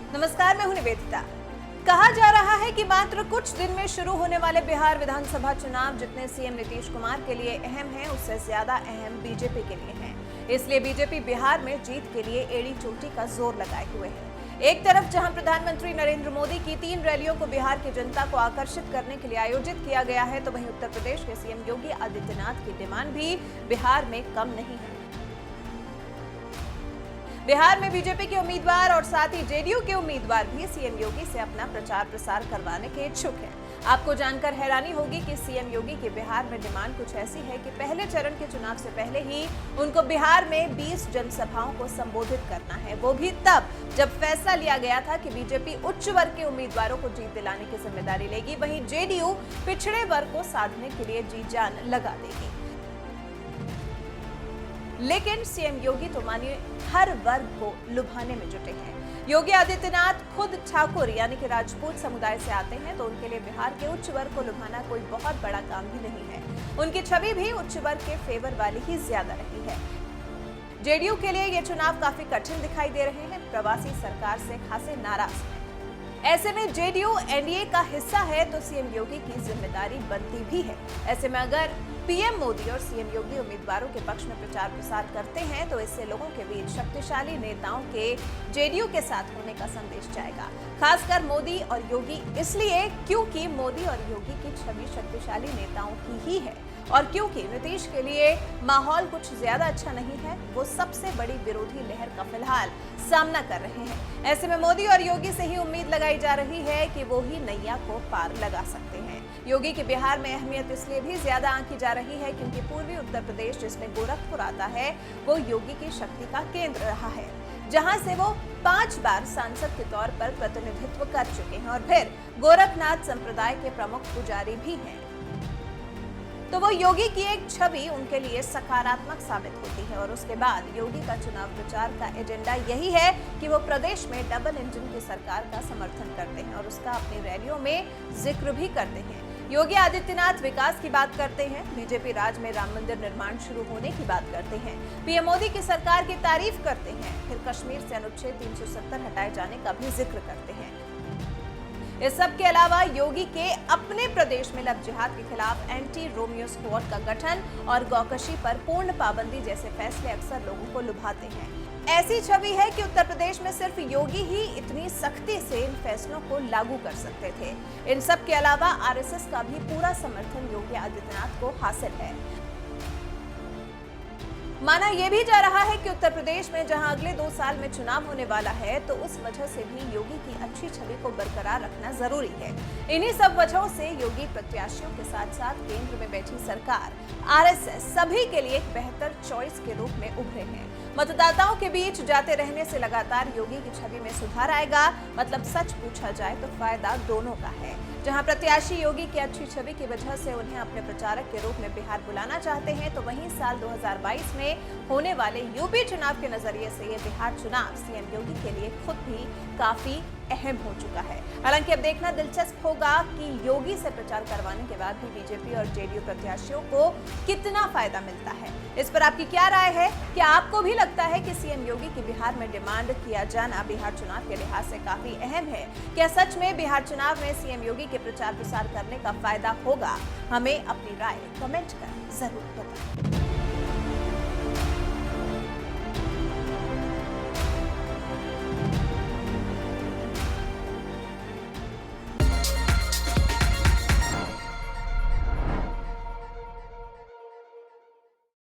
नमस्कार, मैं हूं निवेदिता। कहा जा रहा है कि मात्र कुछ दिन में शुरू होने वाले बिहार विधानसभा चुनाव जितने सीएम नीतीश कुमार के लिए अहम हैं, उससे ज्यादा अहम बीजेपी के लिए हैं। इसलिए बीजेपी बिहार में जीत के लिए एड़ी चोटी का जोर लगाए हुए है। एक तरफ जहां प्रधानमंत्री नरेंद्र मोदी की 3 रैलियों को बिहार की जनता को आकर्षित करने के लिए आयोजित किया गया है, तो वहीं उत्तर प्रदेश के सीएम योगी आदित्यनाथ की डिमांड भी बिहार में कम नहीं है। बिहार में बीजेपी के उम्मीदवार और साथ ही जेडीयू के उम्मीदवार भी सीएम योगी से अपना प्रचार प्रसार करवाने के इच्छुक हैं। आपको जानकर हैरानी होगी कि सीएम योगी की बिहार में डिमांड कुछ ऐसी है कि पहले चरण के चुनाव से पहले ही उनको बिहार में 20 जनसभाओं को संबोधित करना है, वो भी तब जब फैसला लिया गया था कि बीजेपी उच्च वर्ग के उम्मीदवारों को जीत दिलाने की जिम्मेदारी लेगी, वहीं जेडीयू पिछड़े वर्ग को साधने के लिए जी जान लगा देगी। लेकिन सीएम योगी तो मानिए हर वर्ग को लुभाने में जुटे हैं। योगी आदित्यनाथ खुद ठाकुर यानी कि राजपूत समुदाय से आते हैं, तो उनके लिए बिहार के उच्च वर्ग को लुभाना कोई बहुत बड़ा काम भी नहीं है। उनकी छवि भी उच्च वर्ग के फेवर वाली ही ज्यादा रही है। जेडीयू के लिए ये चुनाव काफी कठिन दिखाई दे रहे हैं। प्रवासी सरकार से खासे नाराज हैं। ऐसे में जेडीयू एनडीए का हिस्सा है, तो सीएम योगी की जिम्मेदारी बनती भी है। ऐसे में अगर पीएम मोदी और सीएम योगी उम्मीदवारों के पक्ष में प्रचार प्रसार करते हैं, तो इससे लोगों के बीच शक्तिशाली नेताओं के जेडीयू के साथ होने का संदेश जाएगा। खासकर मोदी और योगी इसलिए क्योंकि मोदी और योगी की छवि शक्तिशाली नेताओं की ही है, और क्योंकि नीतीश के लिए माहौल कुछ ज्यादा अच्छा नहीं है। वो सबसे बड़ी विरोधी लहर का फिलहाल सामना कर रहे हैं। ऐसे में मोदी और योगी से ही उम्मीद लगाई जा रही है कि वो ही नैया को पार लगा सकते हैं। योगी के बिहार में अहमियत इसलिए भी ज्यादा आंकी जा रही है क्योंकि पूर्वी उत्तर प्रदेश जिसमें गोरखपुर आता है, वो योगी की शक्ति का केंद्र रहा है, जहां से वो 5 बार सांसद के तौर पर प्रतिनिधित्व कर चुके हैं और फिर गोरखनाथ संप्रदाय के प्रमुख पुजारी भी हैं। तो वो योगी की एक छवि उनके लिए सकारात्मक साबित होती है। और उसके बाद योगी का चुनाव प्रचार का एजेंडा यही है कि वो प्रदेश में डबल इंजन की सरकार का समर्थन करते हैं और उसका अपनी रैलियों में जिक्र भी करते हैं। योगी आदित्यनाथ विकास की बात करते हैं, बीजेपी राज में राम मंदिर निर्माण शुरू होने की बात करते हैं, पीएम मोदी की सरकार की तारीफ करते हैं, फिर कश्मीर से अनुच्छेद 370 हटाए जाने का भी जिक्र करते हैं। इस सब के अलावा योगी के अपने प्रदेश में लव जिहाद के खिलाफ एंटी रोमियो स्क्वाड का गठन और गौकशी पर पूर्ण पाबंदी जैसे फैसले अक्सर लोगों को लुभाते हैं। ऐसी छवि है कि उत्तर प्रदेश में सिर्फ योगी ही इतनी सख्ती से इन फैसलों को लागू कर सकते थे। इन सब के अलावा आरएसएस का भी पूरा समर्थन योगी आदित्यनाथ को हासिल है। माना यह भी जा रहा है कि उत्तर प्रदेश में जहां अगले 2 साल में चुनाव होने वाला है, तो उस वजह से भी योगी की अच्छी छवि को बरकरार रखना जरूरी है। इन्हीं सब वजहों से योगी प्रत्याशियों के साथ साथ केंद्र में बैठी सरकार, आरएसएस सभी के लिए एक बेहतर चॉइस के रूप में उभरे हैं। मतदाताओं के बीच जाते रहने से लगातार योगी की छवि में सुधार आएगा। मतलब सच पूछा जाए तो फायदा दोनों का है। जहां प्रत्याशी योगी की अच्छी छवि की वजह से उन्हें अपने प्रचारक के रूप में बिहार बुलाना चाहते हैं, तो वहीं साल 2022 में होने वाले यूपी चुनाव के नजरिए से ये बिहार चुनाव सीएम योगी के लिए खुद भी काफी अहम हो चुका है। हालांकि अब देखना दिलचस्प होगा कि योगी से प्रचार करवाने के बाद भी बीजेपी और जेडीयू प्रत्याशियों को कितना फायदा मिलता है। इस पर आपकी क्या राय है? क्या आपको भी लगता है कि सीएम योगी की बिहार में डिमांड किया जाना बिहार चुनाव के लिहाज से काफी अहम है? क्या सच में बिहार चुनाव में सीएम योगी के प्रचार प्रसार करने का फायदा होगा? हमें अपनी राय कमेंट कर जरूर बताएं।